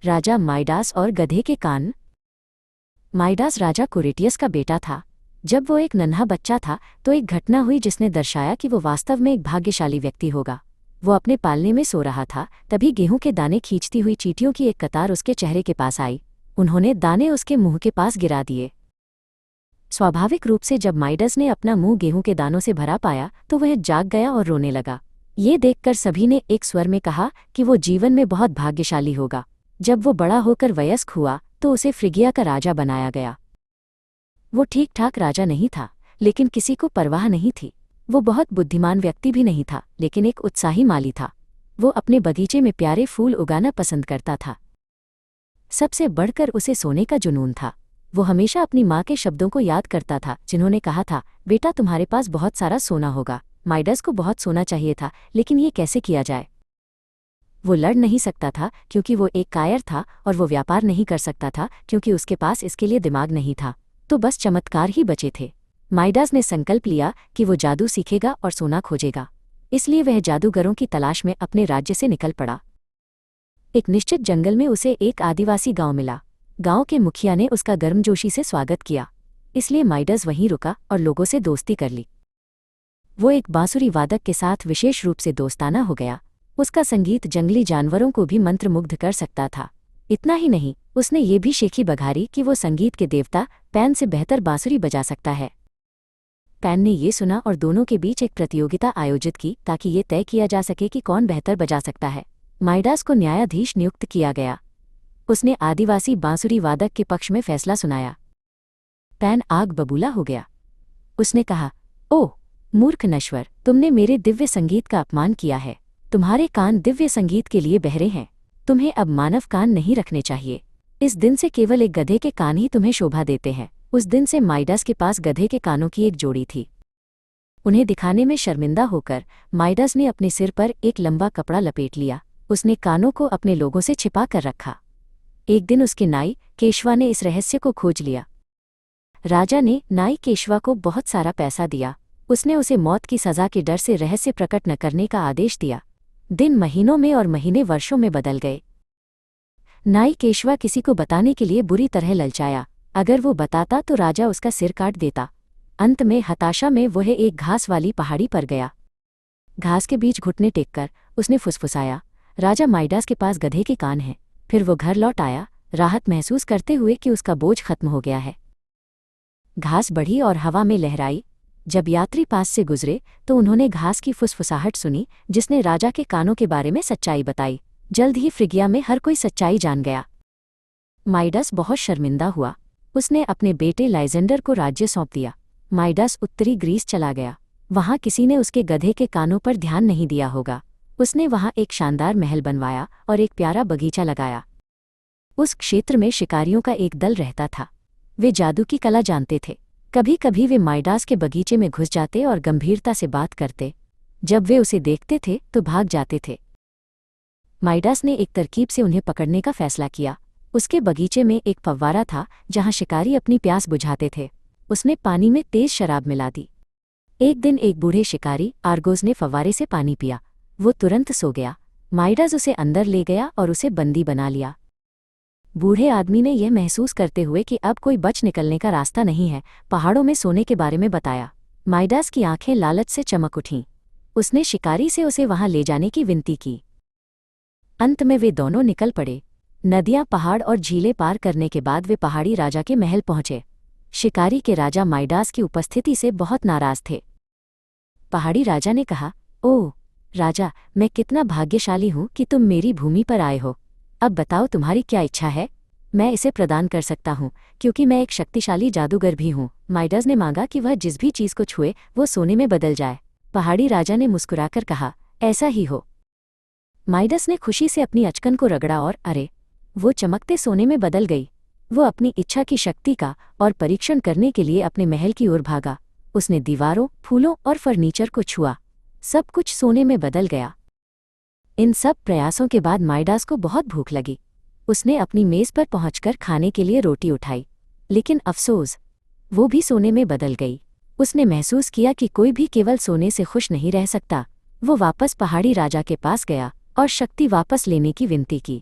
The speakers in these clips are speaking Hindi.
राजा माइडास और गधे के कान। माइडास राजा कुरेटियस का बेटा था। जब वो एक नन्हा बच्चा था तो एक घटना हुई जिसने दर्शाया कि वो वास्तव में एक भाग्यशाली व्यक्ति होगा। वो अपने पालने में सो रहा था, तभी गेहूं के दाने खींचती हुई चींटियों की एक कतार उसके चेहरे के पास आई। उन्होंने दाने उसके मुंह के पास गिरा दिए। स्वाभाविक रूप से जब माइडस ने अपना मुंह गेहूं के दानों से भरा पाया तो वह जाग गया और रोने लगा। ये देखकर सभी ने एक स्वर में कहा कि वो जीवन में बहुत भाग्यशाली होगा। जब वो बड़ा होकर वयस्क हुआ तो उसे फ्रिगिया का राजा बनाया गया। वो ठीक ठाक राजा नहीं था, लेकिन किसी को परवाह नहीं थी। वो बहुत बुद्धिमान व्यक्ति भी नहीं था, लेकिन एक उत्साही माली था। वो अपने बगीचे में प्यारे फूल उगाना पसंद करता था। सबसे बढ़कर उसे सोने का जुनून था। वो हमेशा अपनी माँ के शब्दों को याद करता था, जिन्होंने कहा था, बेटा तुम्हारे पास बहुत सारा सोना होगा। माइडस को बहुत सोना चाहिए था, लेकिन ये कैसे किया जाए। वो लड़ नहीं सकता था क्योंकि वो एक कायर था, और वो व्यापार नहीं कर सकता था क्योंकि उसके पास इसके लिए दिमाग नहीं था। तो बस चमत्कार ही बचे थे। माइडास ने संकल्प लिया कि वो जादू सीखेगा और सोना खोजेगा। इसलिए वह जादूगरों की तलाश में अपने राज्य से निकल पड़ा। एक निश्चित जंगल में उसे एक आदिवासी गांव मिला। गांव के मुखिया ने उसका गर्मजोशी से स्वागत किया, इसलिए माइडस वहीं रुका और लोगों से दोस्ती कर ली। वो एक बांसुरी वादक के साथ विशेष रूप से दोस्ताना हो गया। उसका संगीत जंगली जानवरों को भी मंत्रमुग्ध कर सकता था। इतना ही नहीं, उसने ये भी शेखी बघारी कि वो संगीत के देवता पैन से बेहतर बांसुरी बजा सकता है। पैन ने ये सुना और दोनों के बीच एक प्रतियोगिता आयोजित की ताकि ये तय किया जा सके कि कौन बेहतर बजा सकता है। माइडास को न्यायाधीश नियुक्त किया गया। उसने आदिवासी बांसुरी वादक के पक्ष में फैसला सुनाया। पैन आग बबूला हो गया। उसने कहा, ओह मूर्ख नश्वर, तुमने मेरे दिव्य संगीत का अपमान किया है। तुम्हारे कान दिव्य संगीत के लिए बहरे हैं। तुम्हें अब मानव कान नहीं रखने चाहिए। इस दिन से केवल एक गधे के कान ही तुम्हें शोभा देते हैं। उस दिन से माइडस के पास गधे के कानों की एक जोड़ी थी। उन्हें दिखाने में शर्मिंदा होकर माइडस ने अपने सिर पर एक लंबा कपड़ा लपेट लिया। उसने कानों को अपने लोगों से छिपा कर रखा। एक दिन उसके नाई केशवा ने इस रहस्य को खोज लिया। राजा ने नाई केशवा को बहुत सारा पैसा दिया। उसने उसे मौत की सजा के डर से रहस्य प्रकट न करने का आदेश दिया। दिन महीनों में और महीने वर्षों में बदल गए। नाई केशवा किसी को बताने के लिए बुरी तरह ललचाया। अगर वो बताता तो राजा उसका सिर काट देता। अंत में हताशा में वह एक घास वाली पहाड़ी पर गया। घास के बीच घुटने टेककर उसने फुसफुसाया, राजा माइडास के पास गधे के कान हैं। फिर वो घर लौट आया, राहत महसूस करते हुए कि उसका बोझ खत्म हो गया है। घास बढ़ी और हवा में लहराई। जब यात्री पास से गुजरे तो उन्होंने घास की फुसफुसाहट सुनी, जिसने राजा के कानों के बारे में सच्चाई बताई। जल्द ही फ्रिगिया में हर कोई सच्चाई जान गया। माइडस बहुत शर्मिंदा हुआ। उसने अपने बेटे लाइजेंडर को राज्य सौंप दिया। माइडस उत्तरी ग्रीस चला गया। वहां किसी ने उसके गधे के कानों पर ध्यान नहीं दिया होगा। उसने वहां एक शानदार महल बनवाया और एक प्यारा बगीचा लगाया। उस क्षेत्र में शिकारियों का एक दल रहता था। वे जादू की कला जानते थे। कभी कभी वे माइडास के बगीचे में घुस जाते और गंभीरता से बात करते। जब वे उसे देखते थे तो भाग जाते थे। माइडास ने एक तरकीब से उन्हें पकड़ने का फैसला किया। उसके बगीचे में एक फव्वारा था जहां शिकारी अपनी प्यास बुझाते थे। उसने पानी में तेज शराब मिला दी। एक दिन एक बूढ़े शिकारी आर्गोस ने फव्वारे से पानी पिया। वो तुरंत सो गया। माइडास उसे अंदर ले गया और उसे बंदी बना लिया। बूढ़े आदमी ने यह महसूस करते हुए कि अब कोई बच निकलने का रास्ता नहीं है, पहाड़ों में सोने के बारे में बताया। माइडास की आंखें लालच से चमक उठीं। उसने शिकारी से उसे वहां ले जाने की विनती की। अंत में वे दोनों निकल पड़े। नदियां, पहाड़ और झीलें पार करने के बाद वे पहाड़ी राजा के महल पहुंचे। शिकारी के राजा माइडास की उपस्थिति से बहुत नाराज थे। पहाड़ी राजा ने कहा, ओह राजा, मैं कितना भाग्यशाली हूं कि तुम मेरी भूमि पर आए हो। अब बताओ तुम्हारी क्या इच्छा है। मैं इसे प्रदान कर सकता हूँ क्योंकि मैं एक शक्तिशाली जादूगर भी हूँ। माइडास ने मांगा कि वह जिस भी चीज को छुए वो सोने में बदल जाए। पहाड़ी राजा ने मुस्कुराकर कहा, ऐसा ही हो। माइडास ने खुशी से अपनी अचकन को रगड़ा और अरे, वो चमकते सोने में बदल गई। वो अपनी इच्छा की शक्ति का और परीक्षण करने के लिए अपने महल की ओर भागा। उसने दीवारों, फूलों और फर्नीचर को छुआ। सब कुछ सोने में बदल गया। इन सब प्रयासों के बाद माइडास को बहुत भूख लगी। उसने अपनी मेज पर पहुंचकर खाने के लिए रोटी उठाई, लेकिन अफसोस, वो भी सोने में बदल गई। उसने महसूस किया कि कोई भी केवल सोने से खुश नहीं रह सकता। वो वापस पहाड़ी राजा के पास गया और शक्ति वापस लेने की विनती की।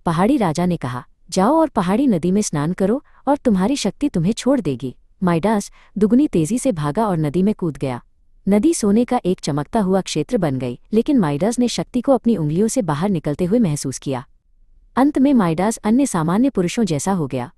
पहाड़ी राजा ने कहा, जाओ और पहाड़ी नदी में स्नान करो और तुम्हारी शक्ति तुम्हें छोड़ देगी। माइडास दुगनी तेजी से भागा और नदी में कूद गया। नदी सोने का एक चमकता हुआ क्षेत्र बन गई, लेकिन माइडास ने शक्ति को अपनी उंगलियों से बाहर निकलते हुए महसूस किया। अंत में माइडास अन्य सामान्य पुरुषों जैसा हो गया।